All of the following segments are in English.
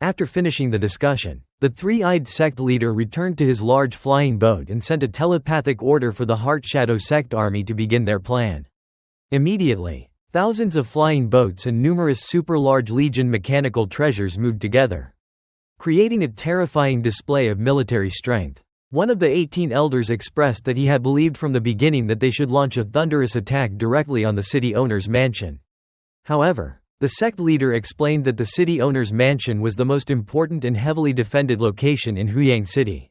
After finishing the discussion, the three-eyed sect leader returned to his large flying boat and sent a telepathic order for the Shadow Sect army to begin their plan. Immediately, thousands of flying boats and numerous super-large legion mechanical treasures moved together, creating a terrifying display of military strength. One of the 18 elders expressed that he had believed from the beginning that they should launch a thunderous attack directly on the city owner's mansion. However, the sect leader explained that the city owner's mansion was the most important and heavily defended location in Huyang City,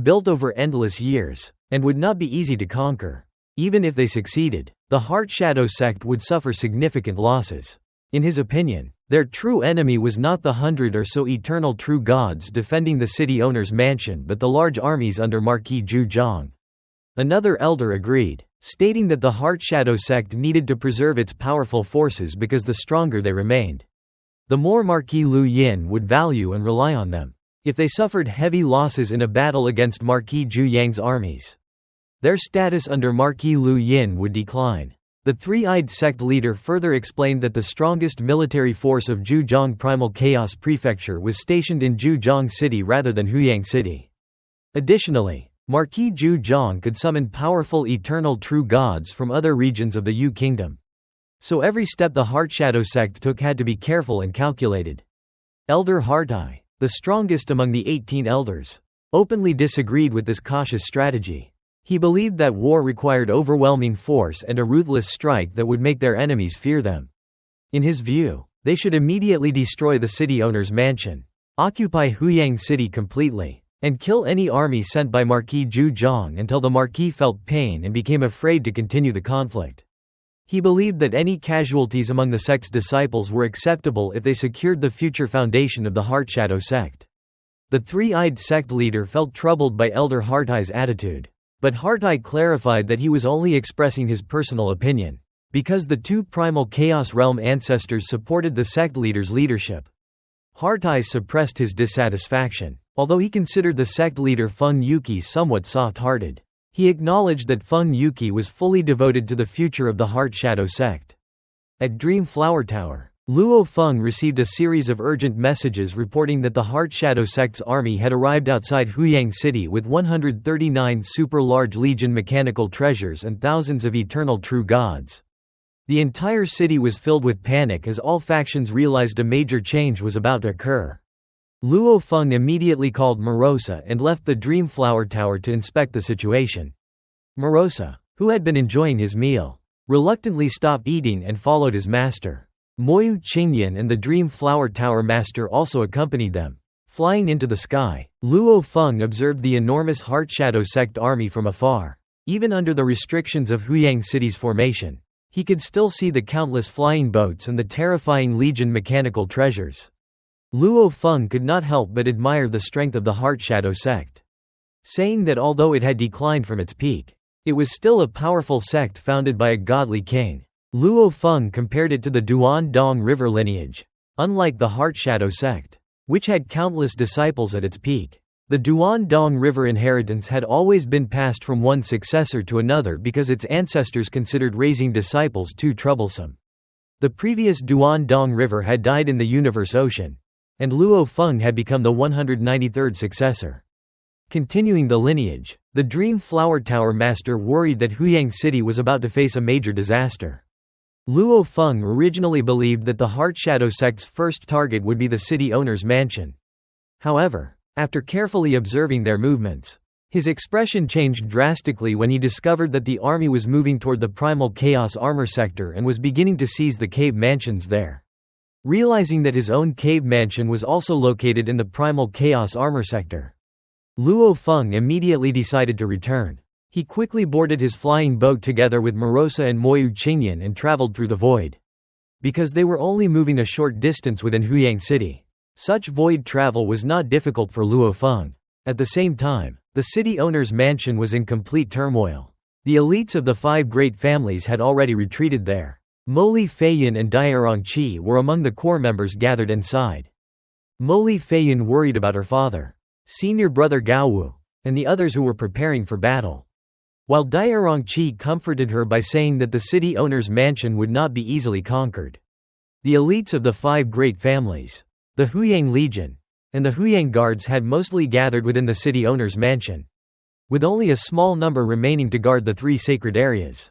built over endless years, and would not be easy to conquer. Even if they succeeded, the Shadow Sect would suffer significant losses. In his opinion, their true enemy was not the 100 or so eternal true gods defending the city owner's mansion but the large armies under Marquis Zhu Zhang. Another elder agreed, stating that the Shadow Sect needed to preserve its powerful forces because the stronger they remained, the more Marquis Liu Yin would value and rely on them. If they suffered heavy losses in a battle against Marquis Zhu Yang's armies, their status under Marquis Liu Yin would decline. The three-eyed sect leader further explained that the strongest military force of Zhujiang Primal Chaos Prefecture was stationed in Zhujiang City rather than Huyang City. Additionally, Marquis Zhu Zhang could summon powerful eternal true gods from other regions of the Yu Kingdom. So every step the Shadow Sect took had to be careful and calculated. Elder Hartai, the strongest among the 18 elders, openly disagreed with this cautious strategy. He believed that war required overwhelming force and a ruthless strike that would make their enemies fear them. In his view, they should immediately destroy the city owner's mansion, occupy Huyang City completely, and kill any army sent by Marquis Zhu Zhang until the Marquis felt pain and became afraid to continue the conflict. He believed that any casualties among the sect's disciples were acceptable if they secured the future foundation of the Shadow Sect. The three-eyed sect leader felt troubled by Elder Hartai's attitude. But Hartai clarified that he was only expressing his personal opinion, because the two Primal Chaos Realm ancestors supported the sect leader's leadership. Hartai suppressed his dissatisfaction. Although he considered the sect leader Feng Yuqi somewhat soft-hearted, he acknowledged that Feng Yuqi was fully devoted to the future of the Shadow Sect. At Dream Flower Tower, Luo Feng received a series of urgent messages reporting that the Shadow Sect's army had arrived outside Huyang City with 139 super-large legion mechanical treasures and thousands of eternal true gods. The entire city was filled with panic as all factions realized a major change was about to occur. Luo Feng immediately called Morosa and left the Dream Flower Tower to inspect the situation. Morosa, who had been enjoying his meal, reluctantly stopped eating and followed his master. Moyu Qingyan and the Dream Flower Tower master also accompanied them. Flying into the sky, Luo Feng observed the enormous Shadow Sect army from afar. Even under the restrictions of Huyang City's formation, he could still see the countless flying boats and the terrifying legion mechanical treasures. Luo Feng could not help but admire the strength of the Shadow Sect, saying that although it had declined from its peak, it was still a powerful sect founded by a godly king. Luo Feng compared it to the Duan-Dong River lineage. Unlike the Shadow Sect, which had countless disciples at its peak, the Duan-Dong River inheritance had always been passed from one successor to another because its ancestors considered raising disciples too troublesome. The previous Duan-Dong River had died in the universe ocean, and Luo Feng had become the 193rd successor. Continuing the lineage, the Dream Flower Tower master worried that Huyang City was about to face a major disaster. Luo Feng originally believed that the Shadow Sect's first target would be the city owner's mansion. However, after carefully observing their movements, his expression changed drastically when he discovered that the army was moving toward the Primal Chaos Armor sector and was beginning to seize the cave mansions there. Realizing that his own cave mansion was also located in the Primal Chaos Armor sector, Luo Feng immediately decided to return. He quickly boarded his flying boat together with Morosa and Moyu Qingyan and traveled through the void. Because they were only moving a short distance within Huyang City, such void travel was not difficult for Luo Feng. At the same time, the city owner's mansion was in complete turmoil. The elites of the 5 great families had already retreated there. Moli Feiyan and Diarong Qi were among the core members gathered inside. Moli Feiyan worried about her father, senior brother Gaowu, and the others who were preparing for battle, while Diarong Qi comforted her by saying that the city owner's mansion would not be easily conquered. The elites of the 5 great families, The Huyang Legion and the Huyang Guards had mostly gathered within the city owner's mansion, with only a small number remaining to guard the 3 sacred areas.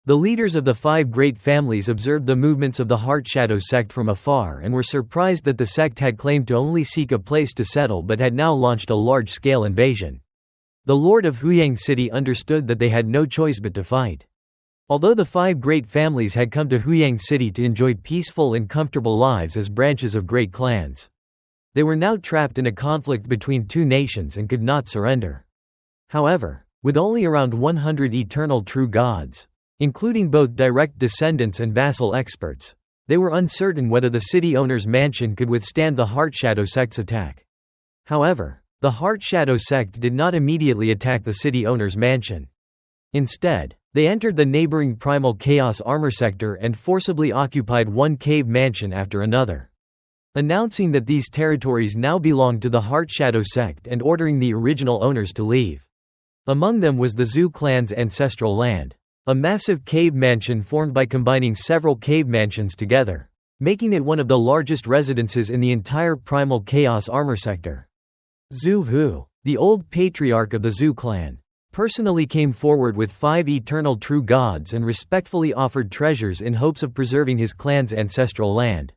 The leaders of the 5 great families observed the movements of the Shadow Sect from afar and were surprised that the sect had claimed to only seek a place to settle but had now launched a large-scale invasion. The Lord of Huyang City understood that they had no choice but to fight. Although the 5 great families had come to Huyang City to enjoy peaceful and comfortable lives as branches of great clans, they were now trapped in a conflict between 2 nations and could not surrender. However, with only around 100 eternal true gods, including both direct descendants and vassal experts, they were uncertain whether the city owner's mansion could withstand the Shadow Sect's attack. However, the Shadow Sect did not immediately attack the city owner's mansion. Instead, they entered the neighboring Primal Chaos Armor sector and forcibly occupied one cave mansion after another, announcing that these territories now belonged to the Shadow Sect and ordering the original owners to leave. Among them was the Zhu clan's ancestral land, a massive cave mansion formed by combining several cave mansions together, making it one of the largest residences in the entire Primal Chaos Armor sector. Zhu Hu, the old patriarch of the Zhu clan, personally came forward with 5 eternal true gods and respectfully offered treasures in hopes of preserving his clan's ancestral land.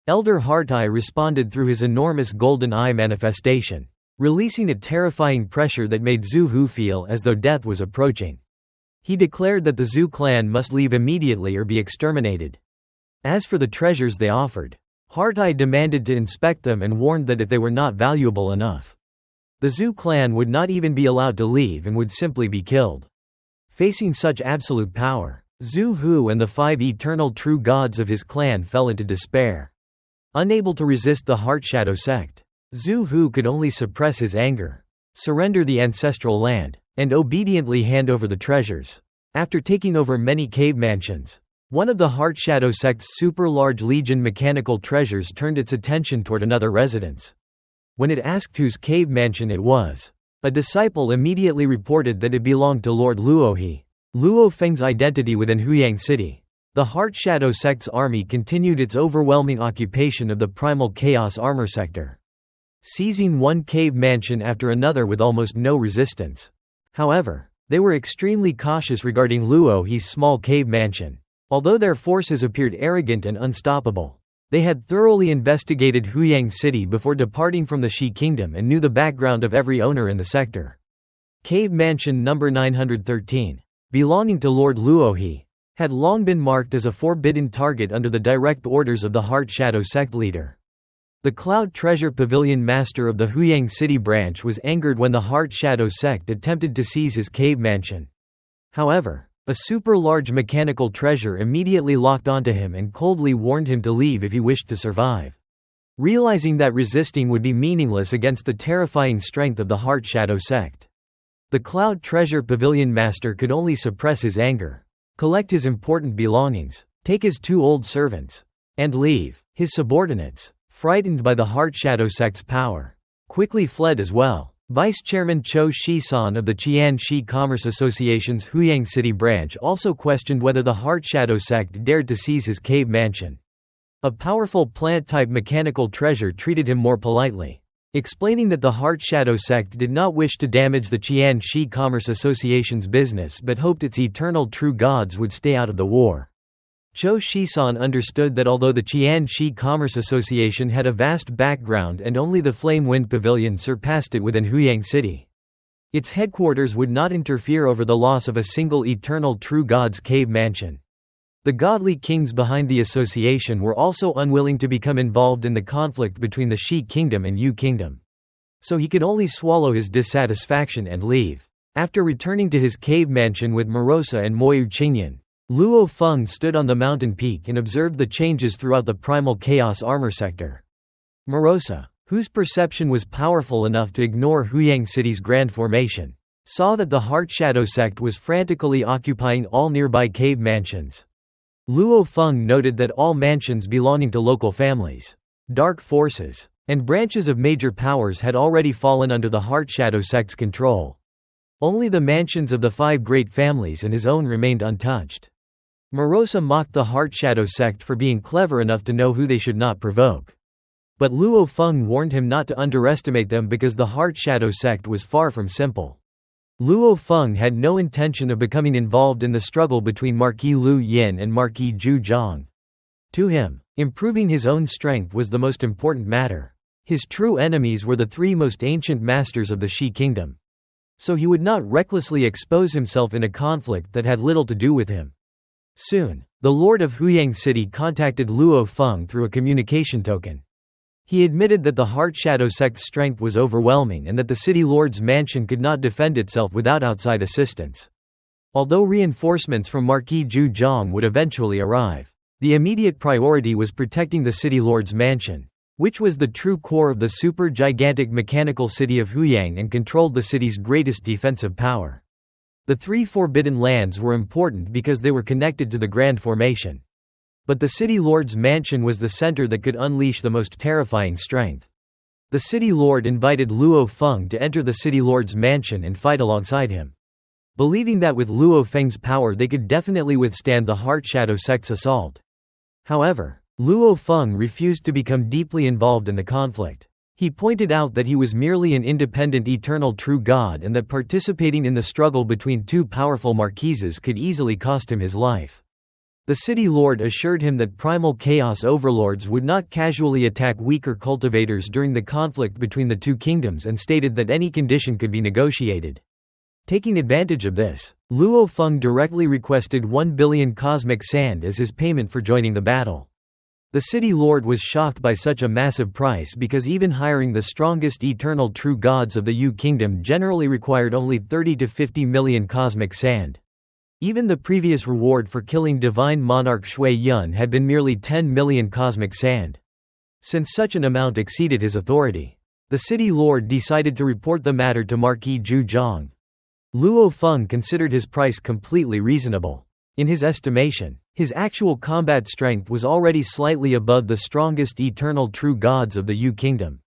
Elder Hartai responded through his enormous golden eye manifestation, releasing a terrifying pressure that made Zhu Hu feel as though death was approaching. He declared that the Zhu clan must leave immediately or be exterminated. As for the treasures they offered, Hartai demanded to inspect them and warned that if they were not valuable enough, the Zhu clan would not even be allowed to leave and would simply be killed. Facing such absolute power, Zhu Hu and the 5 eternal true gods of his clan fell into despair. Unable to resist the Shadow Sect, Zhu Hu could only suppress his anger, surrender the ancestral land, and obediently hand over the treasures. After taking over many cave mansions, one of the Shadow Sect's super-large legion mechanical treasures turned its attention toward another residence. When it asked whose cave mansion it was, a disciple immediately reported that it belonged to Lord Luo Feng's identity within Huyang City. The Shadow Sect's army continued its overwhelming occupation of the Primal Chaos Armor sector, seizing one cave mansion after another with almost no resistance. However, they were extremely cautious regarding Luo's small cave mansion. Although their forces appeared arrogant and unstoppable, they had thoroughly investigated Huyang City before departing from the Shi Kingdom and knew the background of every owner in the sector. Cave Mansion number 913, belonging to Lord Luo, had long been marked as a forbidden target under the direct orders of the Shadow Sect leader. The Cloud Treasure Pavilion master of the Huyang City branch was angered when the Shadow Sect attempted to seize his cave mansion. However, a super-large mechanical treasure immediately locked onto him and coldly warned him to leave if he wished to survive. Realizing that resisting would be meaningless against the terrifying strength of the Shadow Sect, the Cloud Treasure Pavilion master could only suppress his anger, collect his important belongings, take his 2 old servants, and leave. His subordinates, frightened by the Shadow Sect's power, quickly fled as well. Vice Chairman Cho Shi-san of the Qian-Shi Commerce Association's Huyang City branch also questioned whether the Shadow Sect dared to seize his cave mansion. A powerful plant-type mechanical treasure treated him more politely, explaining that the Shadow Sect did not wish to damage the Qian-Shi Commerce Association's business but hoped its eternal true gods would stay out of the war. Cho Shi-san understood that although the Qian-Shi Commerce Association had a vast background and only the Flame Wind Pavilion surpassed it within Huyang City, its headquarters would not interfere over the loss of a single eternal true god's cave mansion. The godly kings behind the association were also unwilling to become involved in the conflict between the Shi Kingdom and Yu Kingdom, so he could only swallow his dissatisfaction and leave. After returning to his cave mansion with Morosa and Moyu Qingyan, Luo Feng stood on the mountain peak and observed the changes throughout the Primal Chaos Armor sector. Morosa, whose perception was powerful enough to ignore Huyang City's grand formation, saw that the Shadow Sect was frantically occupying all nearby cave mansions. Luo Feng noted that all mansions belonging to local families, dark forces, and branches of major powers had already fallen under the Shadow Sect's control. Only the mansions of the 5 great families and his own remained untouched. Morosa mocked the Shadow Sect for being clever enough to know who they should not provoke. But Luo Feng warned him not to underestimate them because the Heart Shadow Sect was far from simple. Luo Feng had no intention of becoming involved in the struggle between Marquis Liu Yin and Marquis Zhu Zhang. To him, improving his own strength was the most important matter. His true enemies were the three most ancient masters of the Shi kingdom. So he would not recklessly expose himself in a conflict that had little to do with him. Soon, the Lord of Huyang City contacted Luo Feng through a communication token. He admitted that the Heart Shadow Sect's strength was overwhelming and that the city lord's mansion could not defend itself without outside assistance. Although reinforcements from Marquis Zhu Zhang would eventually arrive, the immediate priority was protecting the city lord's mansion, which was the true core of the super-gigantic mechanical city of Huyang and controlled the city's greatest defensive power. The three forbidden lands were important because they were connected to the Grand Formation. But the city lord's mansion was the center that could unleash the most terrifying strength. The city lord invited Luo Feng to enter the city lord's mansion and fight alongside him. Believing that with Luo Feng's power they could definitely withstand the Heart Shadow Sect's assault. However, Luo Feng refused to become deeply involved in the conflict. He pointed out that he was merely an independent eternal true god and that participating in the struggle between two powerful marquises could easily cost him his life. The city lord assured him that primal chaos overlords would not casually attack weaker cultivators during the conflict between the two kingdoms and stated that any condition could be negotiated. Taking advantage of this, Luo Feng directly requested 1 billion cosmic sand as his payment for joining the battle. The city lord was shocked by such a massive price because even hiring the strongest eternal true gods of the Yu kingdom generally required only 30 to 50 million cosmic sand. Even the previous reward for killing divine monarch Shui Yun had been merely 10 million cosmic sand. Since such an amount exceeded his authority, the city lord decided to report the matter to Marquis Zhu Zhang. Luo Feng considered his price completely reasonable. In his estimation, his actual combat strength was already slightly above the strongest eternal true gods of the Yu kingdom.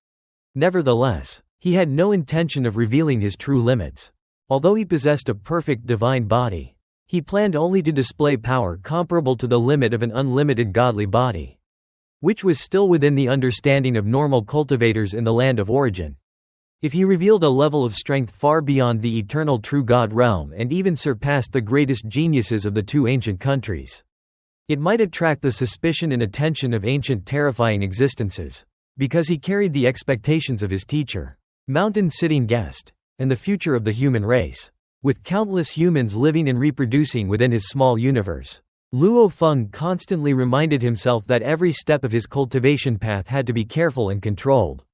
Nevertheless, he had no intention of revealing his true limits. Although he possessed a perfect divine body, he planned only to display power comparable to the limit of an unlimited godly body, which was still within the understanding of normal cultivators in the land of origin. If he revealed a level of strength far beyond the eternal true god realm and even surpassed the greatest geniuses of the two ancient countries, it might attract the suspicion and attention of ancient terrifying existences, because he carried the expectations of his teacher, mountain-sitting guest, and the future of the human race. With countless humans living and reproducing within his small universe, Luo Feng constantly reminded himself that every step of his cultivation path had to be careful and controlled.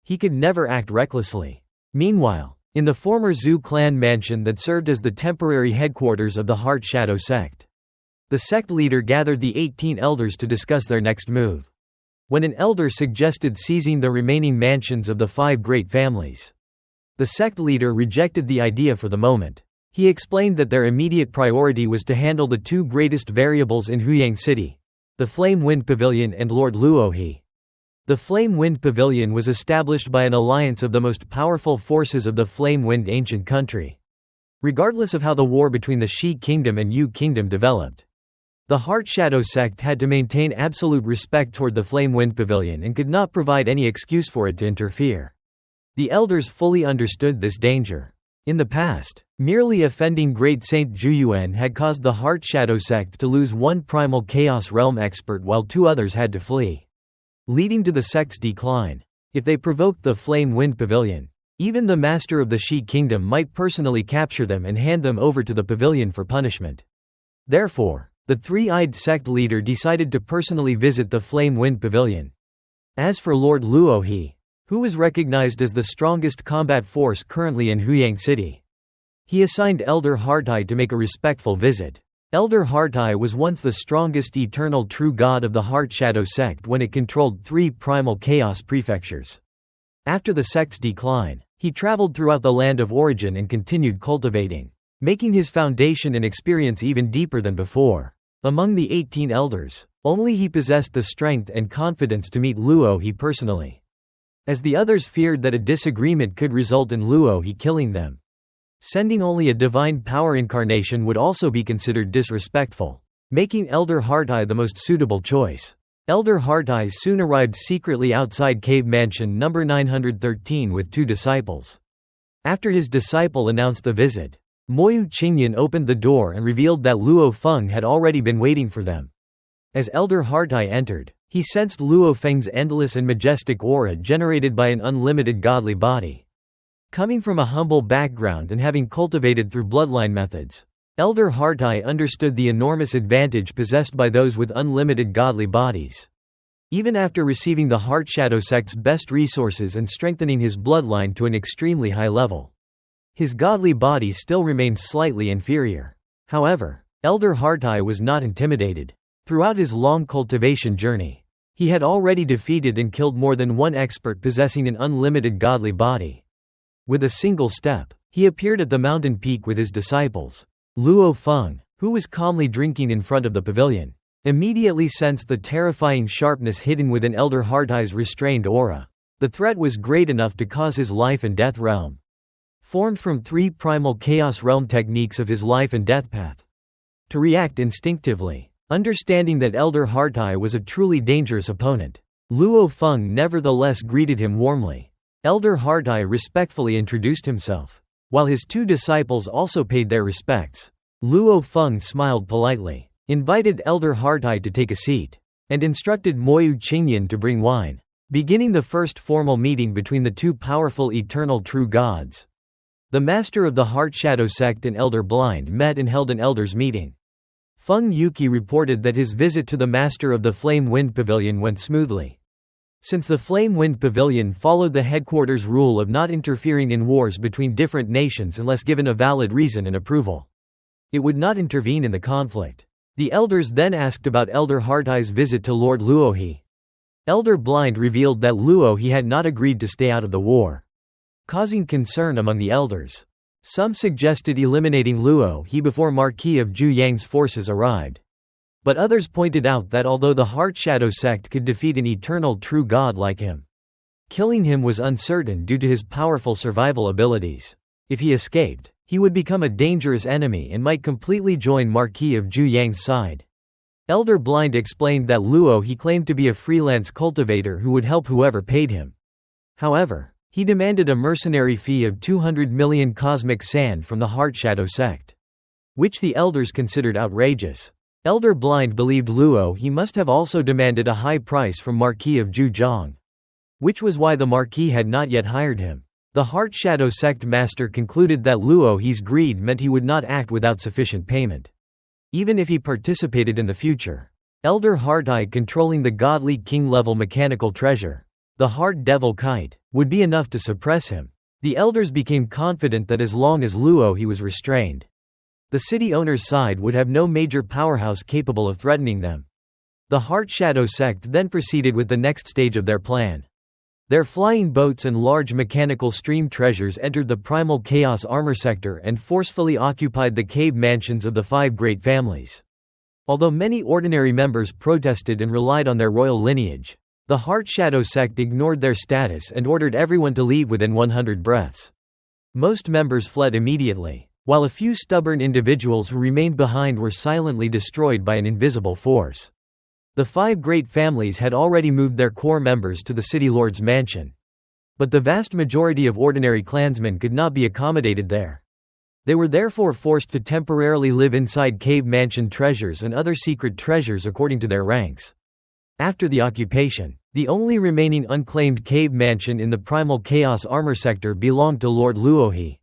He could never act recklessly. Meanwhile, in the former Zhu clan mansion that served as the temporary headquarters of the Heart Shadow Sect, the sect leader gathered the 18 elders to discuss their next move. When an elder suggested seizing the remaining mansions of the 5 great families, the sect leader rejected the idea for the moment. He explained that their immediate priority was to handle the 2 greatest variables in Huyang City, the Flame Wind Pavilion and Lord Luo He. The Flame Wind Pavilion was established by an alliance of the most powerful forces of the Flame Wind ancient country. Regardless of how the war between the Shi kingdom and Yu kingdom developed, the Heart Shadow Sect had to maintain absolute respect toward the Flame Wind Pavilion and could not provide any excuse for it to interfere. The elders fully understood this danger. In the past, merely offending Great Saint Zhuyuan had caused the Heart Shadow Sect to lose 1 primal Chaos Realm expert while 2 others had to flee, leading to the sect's decline. If they provoked the Flame Wind Pavilion, even the master of the Shi kingdom might personally capture them and hand them over to the pavilion for punishment. Therefore, the 3-eyed sect leader decided to personally visit the Flame Wind Pavilion. As for Lord Luo He, who was recognized as the strongest combat force currently in Huyang City, he assigned Elder Hartai to make a respectful visit. Elder Hartai was once the strongest eternal true god of the Heart Shadow Sect when it controlled 3 primal chaos prefectures. After the sect's decline, he traveled throughout the land of origin and continued cultivating, making his foundation and experience even deeper than before. Among the 18 elders, only he possessed the strength and confidence to meet Luo He personally, as the others feared that a disagreement could result in Luo He killing them. Sending only a divine power incarnation would also be considered disrespectful, making Elder Hartai the most suitable choice. Elder Hartai soon arrived secretly outside cave mansion number 913 with 2 disciples. After his disciple announced the visit, Moyu Qingyan opened the door and revealed that Luo Feng had already been waiting for them. As Elder Hartai entered, he sensed Luo Feng's endless and majestic aura generated by an unlimited godly body. Coming from a humble background and having cultivated through bloodline methods, Elder Hartai understood the enormous advantage possessed by those with unlimited godly bodies. Even after receiving the Heart Shadow Sect's best resources and strengthening his bloodline to an extremely high level, his godly body still remained slightly inferior. However, Elder Hartai was not intimidated. Throughout his long cultivation journey, he had already defeated and killed more than one expert possessing an unlimited godly body. With a single step, he appeared at the mountain peak with his disciples. Luo Feng, who was calmly drinking in front of the pavilion, immediately sensed the terrifying sharpness hidden within Elder Hartai's restrained aura. The threat was great enough to cause his life and death realm, formed from 3 primal chaos realm techniques of his life and death path, to react instinctively. Understanding that Elder Hartai was a truly dangerous opponent, Luo Feng nevertheless greeted him warmly. Elder Hartai respectfully introduced himself. While his 2 disciples also paid their respects, Luo Feng smiled politely, invited Elder Hartai to take a seat, and instructed Moyu Qingyan to bring wine, beginning the first formal meeting between the 2 powerful eternal true gods. The master of the Heart Shadow Sect and Elder Blind met and held an elders' meeting. Feng Yuqi reported that his visit to the master of the Flame Wind Pavilion went smoothly. Since the Flame Wind Pavilion followed the headquarters rule of not interfering in wars between different nations unless given a valid reason and approval, it would not intervene in the conflict. The elders then asked about Elder Hartai's visit to Lord Luohe. Elder Blind revealed that Luohe had not agreed to stay out of the war, causing concern among the elders. Some suggested eliminating Luohe before Marquis of Huyang's forces arrived. But others pointed out that although the Heart Shadow Sect could defeat an eternal true god like him, killing him was uncertain due to his powerful survival abilities. If he escaped, he would become a dangerous enemy and might completely join Marquis of Huyang's side. Elder Blind explained that Luohe claimed to be a freelance cultivator who would help whoever paid him. However, he demanded a mercenary fee of 200 million cosmic sand from the Heart Shadow Sect, which the elders considered outrageous. Elder Blind believed Luohe must have also demanded a high price from Marquis of Zhejiang, which was why the Marquis had not yet hired him. The Heart Shadow Sect master concluded that Luohe's greed meant he would not act without sufficient payment, even if he participated in the future. Elder Hartai controlling the godly king-level mechanical treasure, the Heart Devil Kite, would be enough to suppress him. The elders became confident that as long as Luohe was restrained, the city owner's side would have no major powerhouse capable of threatening them. The Heart Shadow Sect then proceeded with the next stage of their plan. Their flying boats and large mechanical stream treasures entered the primal chaos armor sector and forcefully occupied the cave mansions of the 5 great families. Although many ordinary members protested and relied on their royal lineage, the Heart Shadow Sect ignored their status and ordered everyone to leave within 100 breaths. Most members fled immediately, while a few stubborn individuals who remained behind were silently destroyed by an invisible force. The 5 great families had already moved their core members to the city lord's mansion, but the vast majority of ordinary clansmen could not be accommodated there. They were therefore forced to temporarily live inside cave mansion treasures and other secret treasures according to their ranks. After the occupation, the only remaining unclaimed cave mansion in the primal chaos armor sector belonged to Lord Luohe.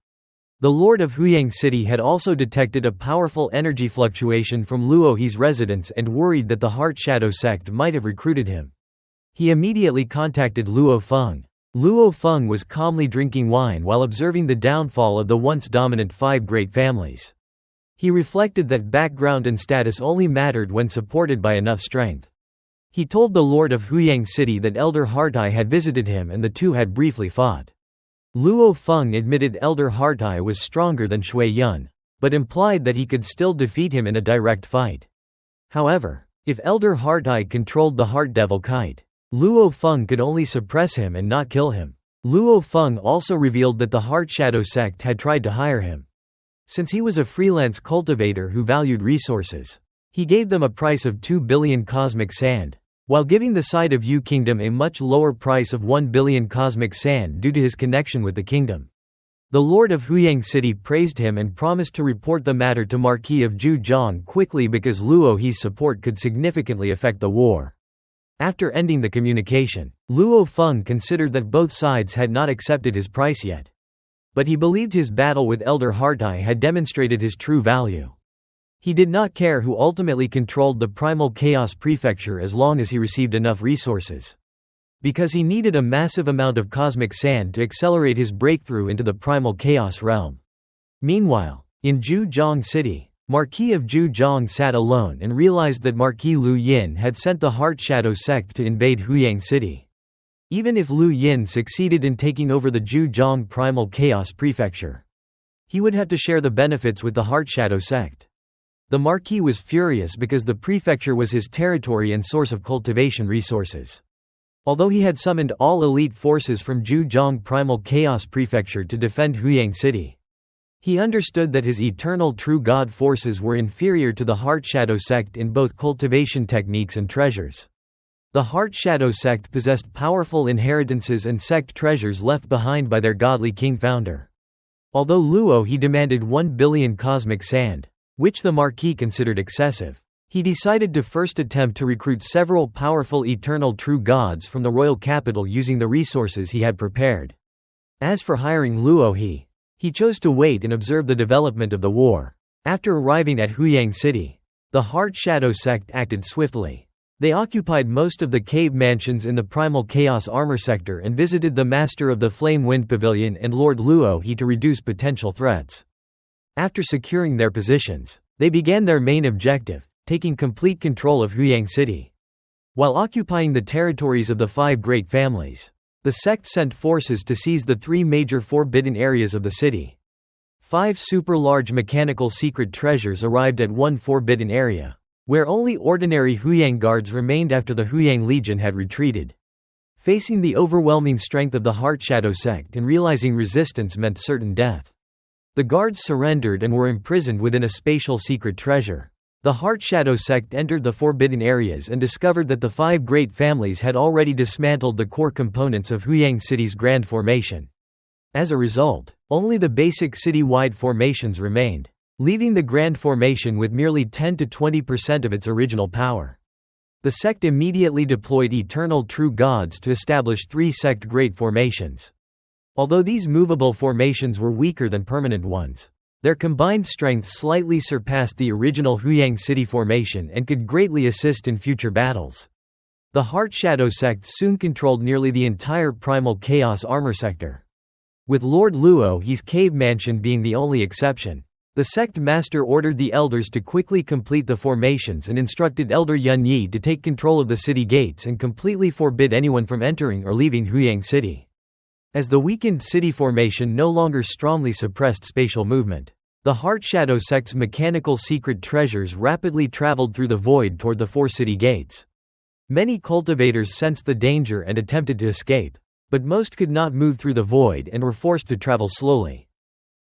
The Lord of Huyang City had also detected a powerful energy fluctuation from Luohe's residence and worried that the Heart Shadow Sect might have recruited him. He immediately contacted Luo Feng. Luo Feng was calmly drinking wine while observing the downfall of the once dominant 5 great families. He reflected that background and status only mattered when supported by enough strength. He told the Lord of Huyang City that Elder Hartai had visited him and the two had briefly fought. Luo Feng admitted Elder Hartai was stronger than Shui Yun, but implied that he could still defeat him in a direct fight. However, if Elder Hartai controlled the Heart Devil Kite, Luo Feng could only suppress him and not kill him. Luo Feng also revealed that the Heart Shadow Sect had tried to hire him. Since he was a freelance cultivator who valued resources, he gave them a price of 2 billion cosmic sand. while giving the side of Yu Kingdom a much lower price of 1 billion cosmic sand due to his connection with the kingdom. The Lord of Huyang City praised him and promised to report the matter to Marquis of Zhujiang quickly because Luo He's support could significantly affect the war. After ending the communication, Luo Feng considered that both sides had not accepted his price yet. But he believed his battle with Elder Hartai had demonstrated his true value. He did not care who ultimately controlled the Primal Chaos Prefecture as long as he received enough resources. Because he needed a massive amount of cosmic sand to accelerate his breakthrough into the Primal Chaos realm. Meanwhile, in Zhujiang City, Marquis of Zhujiang sat alone and realized that Marquis Lu Yin had sent the Heart Shadow Sect to invade Huyang City. Even if Lu Yin succeeded in taking over the Zhujiang Primal Chaos Prefecture, he would have to share the benefits with the Heart Shadow Sect. The Marquis was furious because the prefecture was his territory and source of cultivation resources. Although he had summoned all elite forces from Zhujiang Primal Chaos Prefecture to defend Huyang City, he understood that his eternal true god forces were inferior to the Heart Shadow Sect in both cultivation techniques and treasures. The Heart Shadow Sect possessed powerful inheritances and sect treasures left behind by their godly king founder. Although Luo He demanded 1 billion cosmic sand, which the Marquis considered excessive, he decided to first attempt to recruit several powerful eternal true gods from the royal capital using the resources he had prepared. As for hiring Luo he chose to wait and observe the development of the war. After arriving at Huyang City, the Heart Shadow Sect acted swiftly. They occupied most of the cave mansions in the Primal Chaos Armor sector and visited the Master of the Flame Wind Pavilion and Lord Luo He to reduce potential threats. After securing their positions, they began their main objective, taking complete control of Huyang City. While occupying the territories of the 5 great families, the sect sent forces to seize the 3 major forbidden areas of the city. 5 super-large mechanical secret treasures arrived at one forbidden area, where only ordinary Huyang guards remained after the Huyang Legion had retreated. Facing the overwhelming strength of the Heart Shadow Sect and realizing resistance meant certain death, the guards surrendered and were imprisoned within a spatial secret treasure. The Heart Shadow Sect entered the forbidden areas and discovered that the 5 great families had already dismantled the core components of Huyang City's grand formation. As a result, only the basic city-wide formations remained, leaving the grand formation with merely 10 to 20% of its original power. The sect immediately deployed eternal true gods to establish 3 sect great formations. Although these movable formations were weaker than permanent ones, their combined strength slightly surpassed the original Huyang City formation and could greatly assist in future battles. The Heart Shadow Sect soon controlled nearly the entire Primal Chaos Armor sector, with Lord Luo He's cave mansion being the only exception. The sect master ordered the elders to quickly complete the formations and instructed Elder Yun Yi to take control of the city gates and completely forbid anyone from entering or leaving Huyang City. As the weakened city formation no longer strongly suppressed spatial movement, the Heart Shadow Sect's mechanical secret treasures rapidly traveled through the void toward the 4 city gates. Many cultivators sensed the danger and attempted to escape, but most could not move through the void and were forced to travel slowly.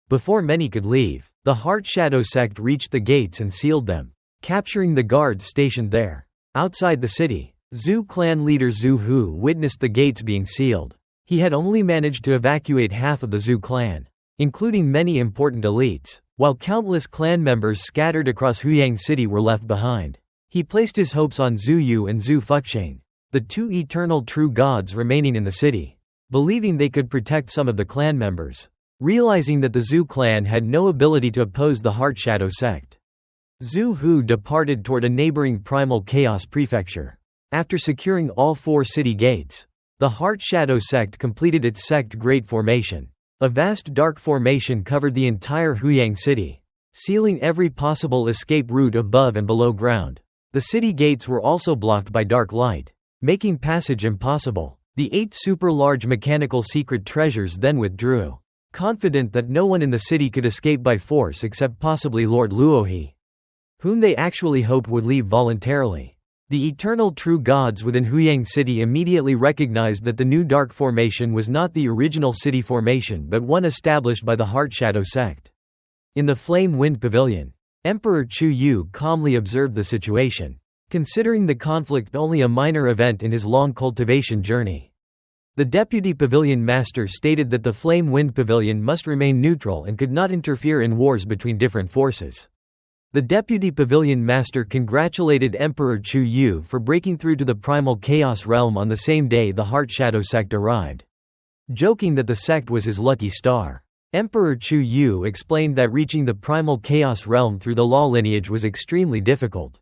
Before many could leave, the Heart Shadow Sect reached the gates and sealed them, capturing the guards stationed there. Outside the city, Zhu clan leader Zhu Hu witnessed the gates being sealed. He had only managed to evacuate half of the Zhu clan, including many important elites, while countless clan members scattered across Huyang City were left behind. He placed his hopes on Zhu Yu and Zhu Fuxing, the 2 eternal true gods remaining in the city, believing they could protect some of the clan members. Realizing that the Zhu clan had no ability to oppose the Heart Shadow Sect, Zhu Hu departed toward a neighboring Primal Chaos Prefecture. After securing all 4 city gates, the Heart Shadow Sect completed its sect great formation. A vast dark formation covered the entire Huyang City, sealing every possible escape route above and below ground. The city gates were also blocked by dark light, making passage impossible. The 8 super-large mechanical secret treasures then withdrew, confident that no one in the city could escape by force except possibly Lord Luo whom they actually hoped would leave voluntarily. The eternal true gods within Huyang City immediately recognized that the new dark formation was not the original city formation but one established by the Heart Shadow Sect. In the Flame Wind Pavilion, Emperor Chu Yu calmly observed the situation. considering the conflict only a minor event in his long cultivation journey. The deputy pavilion master stated that the Flame Wind Pavilion must remain neutral and could not interfere in wars between different forces. The deputy pavilion master congratulated Emperor Chu Yu for breaking through to the primal chaos realm on the same day the Heart Shadow Sect arrived, joking that the sect was his lucky star. Emperor Chu Yu explained that reaching the primal chaos realm through the law lineage was extremely difficult.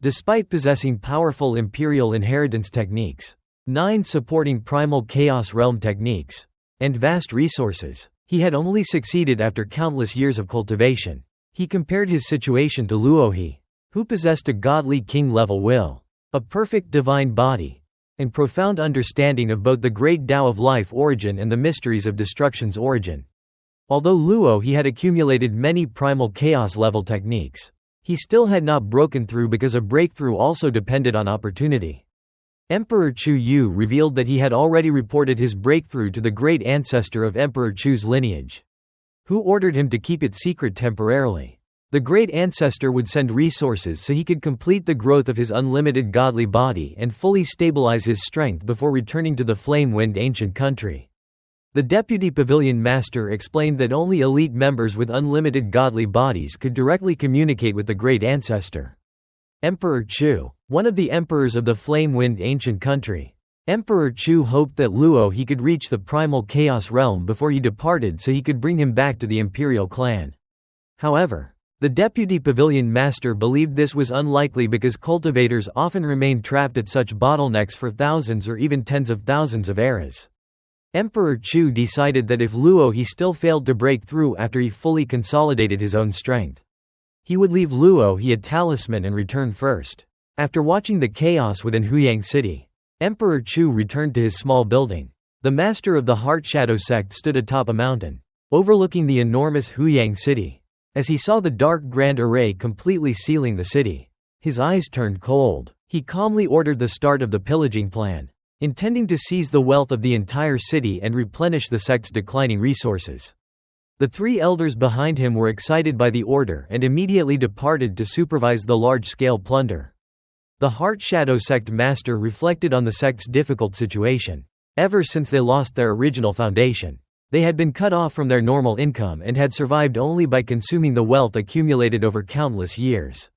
Despite possessing powerful imperial inheritance techniques, 9 supporting primal chaos realm techniques, and vast resources, he had only succeeded after countless years of cultivation. He compared his situation to Luo He, who possessed a godly king-level will, a perfect divine body, and profound understanding of both the great Tao of life origin and the mysteries of destruction's origin. Although Luo He had accumulated many primal chaos-level techniques, he still had not broken through because a breakthrough also depended on opportunity. Emperor Chu Yu revealed that he had already reported his breakthrough to the great ancestor of Emperor Chu's lineage, who ordered him to keep it secret temporarily. The great ancestor would send resources so he could complete the growth of his unlimited godly body and fully stabilize his strength before returning to the Flame Wind ancient country. The deputy pavilion master explained that only elite members with unlimited godly bodies could directly communicate with the great ancestor. Emperor Chu, one of the emperors of the Flame Wind ancient country, Emperor Chu hoped that Luo He could reach the primal chaos realm before he departed so he could bring him back to the imperial clan. However, the deputy pavilion master believed this was unlikely because cultivators often remained trapped at such bottlenecks for thousands or even tens of thousands of eras. Emperor Chu decided that if Luo He still failed to break through after he fully consolidated his own strength, he would leave Luo He a talisman and return first. After watching the chaos within Huyang City, Emperor Chu returned to his small building. The master of the Heart Shadow Sect stood atop a mountain, overlooking the enormous Huyang City. As he saw the dark grand array completely sealing the city, his eyes turned cold. He calmly ordered the start of the pillaging plan, intending to seize the wealth of the entire city and replenish the sect's declining resources. The 3 elders behind him were excited by the order and immediately departed to supervise the large-scale plunder. The Heart Shadow Sect master reflected on the sect's difficult situation. Ever since they lost their original foundation, they had been cut off from their normal income and had survived only by consuming the wealth accumulated over countless years.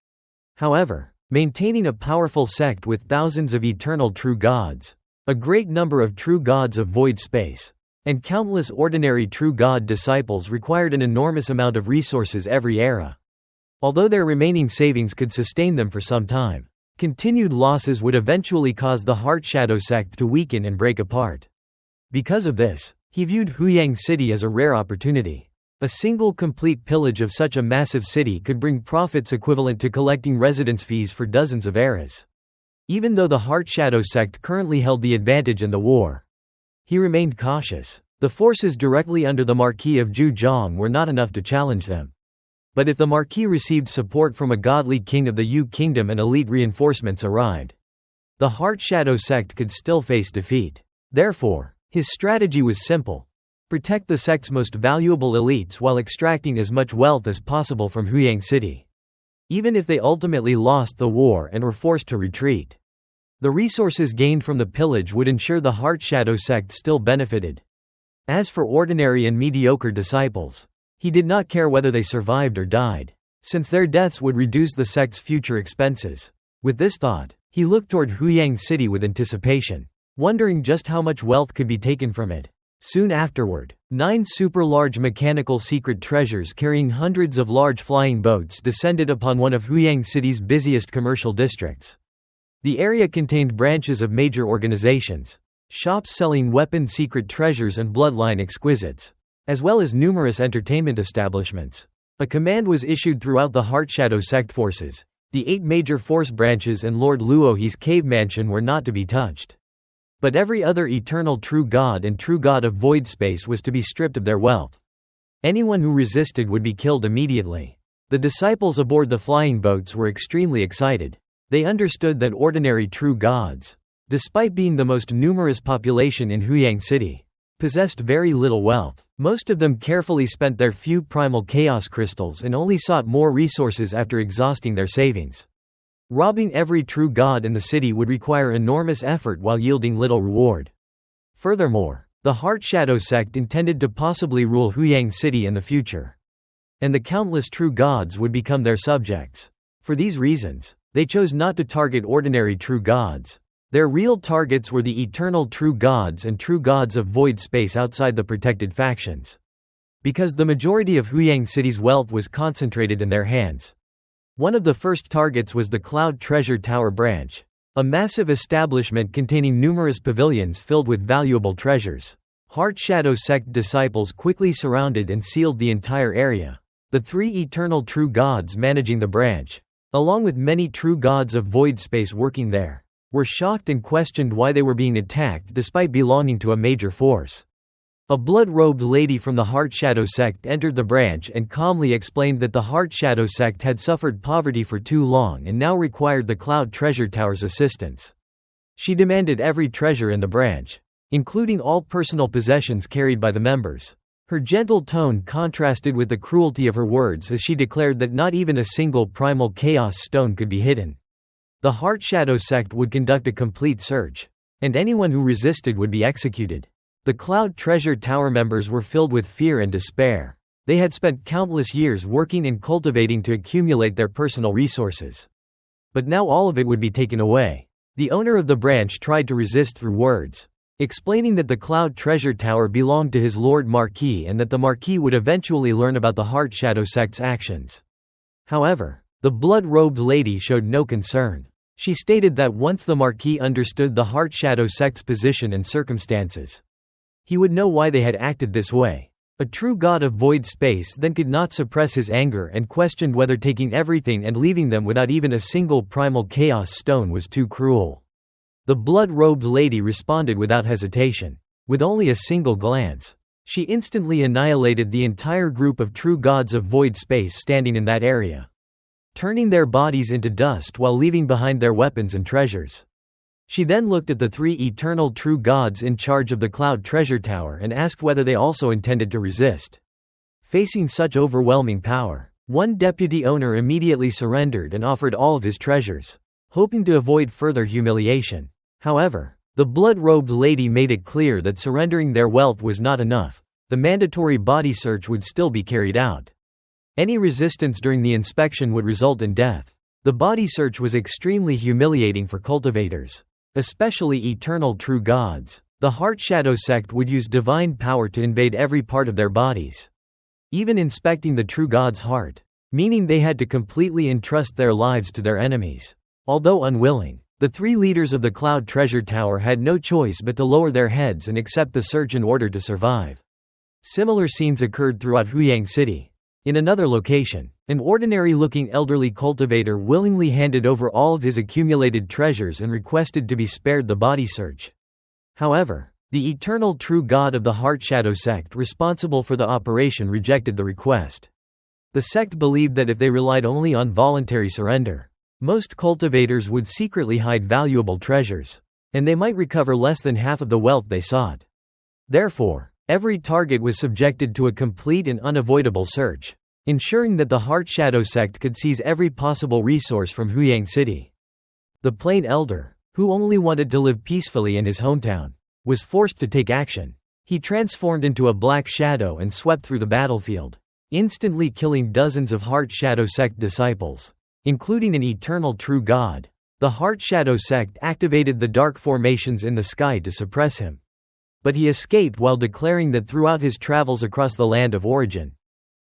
However, maintaining a powerful sect with thousands of eternal true gods, a great number of true gods of void space, and countless ordinary true god disciples required an enormous amount of resources every era. Although their remaining savings could sustain them for some time, continued losses would eventually cause the Heart Shadow Sect to weaken and break apart. Because of this, he viewed Huyang City as a rare opportunity. A single complete pillage of such a massive city could bring profits equivalent to collecting residence fees for dozens of eras. Even though the Heart Shadow Sect currently held the advantage in the war, he remained cautious. The forces directly under the Marquis of Zhujiang were not enough to challenge them. But if the Marquis received support from a godly king of the Yu Kingdom and elite reinforcements arrived, the Heart Shadow Sect could still face defeat. Therefore, his strategy was simple: protect the sect's most valuable elites while extracting as much wealth as possible from Huyang City. Even if they ultimately lost the war and were forced to retreat, the resources gained from the pillage would ensure the Heart Shadow Sect still benefited. As for ordinary and mediocre disciples, he did not care whether they survived or died, since their deaths would reduce the sect's future expenses. With this thought, he looked toward Huyang City with anticipation, wondering just how much wealth could be taken from it. Soon afterward, 9 super-large mechanical secret treasures carrying hundreds of large flying boats descended upon one of Huyang City's busiest commercial districts. The area contained branches of major organizations, shops selling weapon secret treasures and bloodline exquisites, as well as numerous entertainment establishments. A command was issued throughout the Heart Shadow Sect forces. The 8 major force branches and Lord Luo He's cave mansion were not to be touched. But every other eternal true god and true god of void space was to be stripped of their wealth. Anyone who resisted would be killed immediately. The disciples aboard the flying boats were extremely excited. They understood that ordinary true gods, despite being the most numerous population in Huyang City, possessed very little wealth. Most of them carefully spent their few primal chaos crystals and only sought more resources after exhausting their savings. Robbing every true god in the city would require enormous effort while yielding little reward. Furthermore, the Heart Shadow Sect intended to possibly rule Huyang City in the future. And the countless true gods would become their subjects. For these reasons, they chose not to target ordinary true gods. Their real targets were the eternal true gods and true gods of void space outside the protected factions. Because the majority of Huyang City's wealth was concentrated in their hands. One of the first targets was the Cloud Treasure Tower branch, a massive establishment containing numerous pavilions filled with valuable treasures. Heart Shadow Sect disciples quickly surrounded and sealed the entire area. The three eternal true gods managing the branch, along with many true gods of void space working there, were shocked and questioned why they were being attacked despite belonging to a major force. A blood-robed lady from the Heart Shadow Sect entered the branch and calmly explained that the Heart Shadow Sect had suffered poverty for too long and now required the Cloud Treasure Tower's assistance. She demanded every treasure in the branch, including all personal possessions carried by the members. Her gentle tone contrasted with the cruelty of her words as she declared that not even a single primal chaos stone could be hidden. The Heart Shadow Sect would conduct a complete search, and anyone who resisted would be executed. The Cloud Treasure Tower members were filled with fear and despair. They had spent countless years working and cultivating to accumulate their personal resources. But now all of it would be taken away. The owner of the branch tried to resist through words, explaining that the Cloud Treasure Tower belonged to his Lord Marquis and that the Marquis would eventually learn about the Heart Shadow Sect's actions. However, the blood-robed lady showed no concern. She stated that once the Marquis understood the Heart Shadow Sect's position and circumstances, he would know why they had acted this way. A true god of void space then could not suppress his anger and questioned whether taking everything and leaving them without even a single primal chaos stone was too cruel. The blood-robed lady responded without hesitation. With only a single glance, she instantly annihilated the entire group of true gods of void space standing in that area, turning their bodies into dust while leaving behind their weapons and treasures. She then looked at the three eternal true gods in charge of the Cloud Treasure Tower and asked whether they also intended to resist. Facing such overwhelming power, one deputy owner immediately surrendered and offered all of his treasures, hoping to avoid further humiliation. However, the blood-robed lady made it clear that surrendering their wealth was not enough. The mandatory body search would still be carried out. Any resistance during the inspection would result in death. The body search was extremely humiliating for cultivators, especially eternal true gods. The Heart Shadow Sect would use divine power to invade every part of their bodies, even inspecting the true god's heart, meaning they had to completely entrust their lives to their enemies. Although unwilling, the three leaders of the Cloud Treasure Tower had no choice but to lower their heads and accept the search in order to survive. Similar scenes occurred throughout Huyang City. In another location, an ordinary-looking elderly cultivator willingly handed over all of his accumulated treasures and requested to be spared the body search. However, the eternal true god of the Heart Shadow Sect responsible for the operation rejected the request. The sect believed that if they relied only on voluntary surrender, most cultivators would secretly hide valuable treasures, and they might recover less than half of the wealth they sought. Therefore, every target was subjected to a complete and unavoidable search, ensuring that the Heart Shadow Sect could seize every possible resource from Huyang City. The plain elder, who only wanted to live peacefully in his hometown, was forced to take action. He transformed into a black shadow and swept through the battlefield, instantly killing dozens of Heart Shadow Sect disciples, including an eternal true god. The Heart Shadow Sect activated the dark formations in the sky to suppress him, but he escaped while declaring that throughout his travels across the land of origin,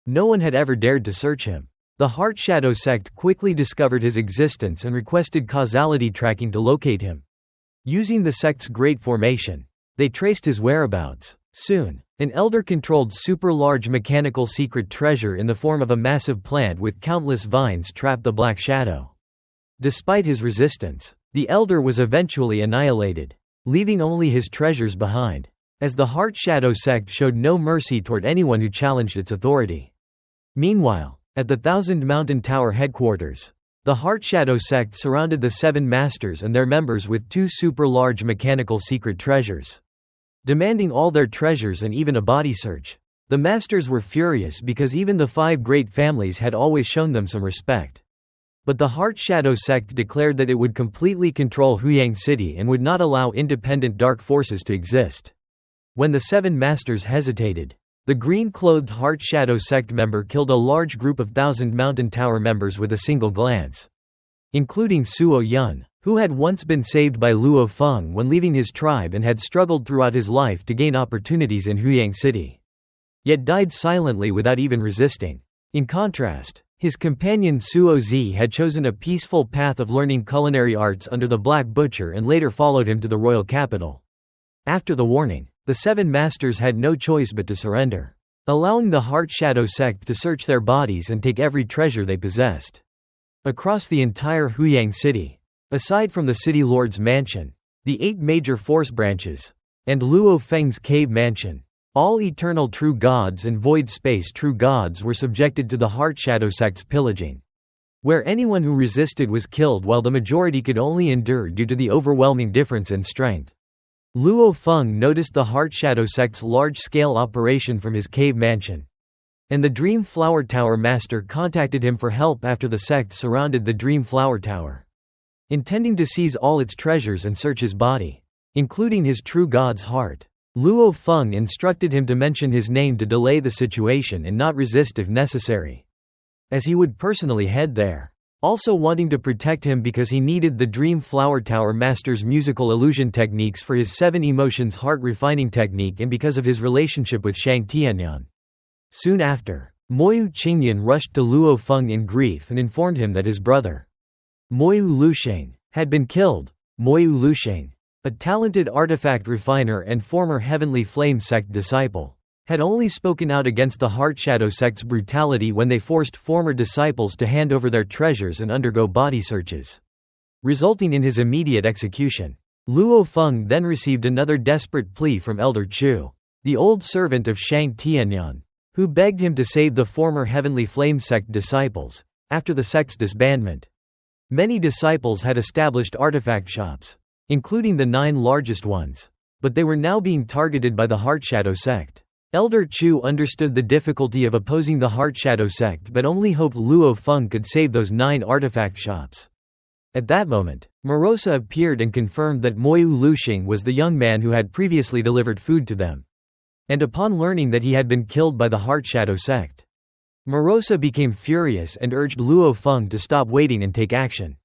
no one had ever dared to search him. The Heart Shadow Sect quickly discovered his existence and requested causality tracking to locate him. Using the sect's great formation, they traced his whereabouts. Soon, an elder-controlled super-large mechanical secret treasure in the form of a massive plant with countless vines trapped the Black Shadow. Despite his resistance, the elder was eventually annihilated, leaving only his treasures behind, as the Heart Shadow Sect showed no mercy toward anyone who challenged its authority. Meanwhile, at the Thousand Mountain Tower headquarters, the Heart Shadow Sect surrounded the Seven Masters and their members with two super-large mechanical secret treasures, demanding all their treasures and even a body search. The Masters were furious because even the five great families had always shown them some respect. But the Heart Shadow Sect declared that it would completely control Huyang City and would not allow independent dark forces to exist. When the seven masters hesitated, the green-clothed Heart Shadow Sect member killed a large group of Thousand Mountain Tower members with a single glance, including Suo Yun, who had once been saved by Luo Feng when leaving his tribe and had struggled throughout his life to gain opportunities in Huyang City, yet died silently without even resisting. In contrast, his companion Suo Zi had chosen a peaceful path of learning culinary arts under the Black Butcher and later followed him to the royal capital. After the warning, the seven masters had no choice but to surrender, allowing the Heart Shadow Sect to search their bodies and take every treasure they possessed. Across the entire Huyang City, aside from the city lord's mansion, the 8 major force branches, and Luo Feng's cave mansion, all eternal true gods and void space true gods were subjected to the Heart Shadow Sect's pillaging, where anyone who resisted was killed while the majority could only endure due to the overwhelming difference in strength. Luo Feng noticed the Heart Shadow Sect's large-scale operation from his cave mansion, and the Dream Flower Tower master contacted him for help after the sect surrounded the Dream Flower Tower, intending to seize all its treasures and search his body, including his true god's heart. Luo Feng instructed him to mention his name to delay the situation and not resist if necessary, as he would personally head there. Also wanting to protect him because he needed the Dream Flower Tower master's musical illusion techniques for his 7 emotions heart refining technique and because of his relationship with Shang Tianyan. Soon after, Moyu Qingyan rushed to Luo Feng in grief and informed him that his brother, Moyu Lusheng, had been killed. Moyu Lusheng, a talented artifact refiner and former Heavenly Flame Sect disciple, had only spoken out against the Heart Shadow Sect's brutality when they forced former disciples to hand over their treasures and undergo body searches, resulting in his immediate execution. Luo Feng then received another desperate plea from Elder Chu, the old servant of Shang Tianyan, who begged him to save the former Heavenly Flame Sect disciples. After the sect's disbandment, many disciples had established artifact shops, including the 9 largest ones, but they were now being targeted by the Heart Shadow Sect. Elder Chu understood the difficulty of opposing the Heart Shadow Sect but only hoped Luo Feng could save those 9 artifact shops. At that moment, Morosa appeared and confirmed that Moyu Lusheng was the young man who had previously delivered food to them, and upon learning that he had been killed by the Heart Shadow Sect, Morosa became furious and urged Luo Feng to stop waiting and take action.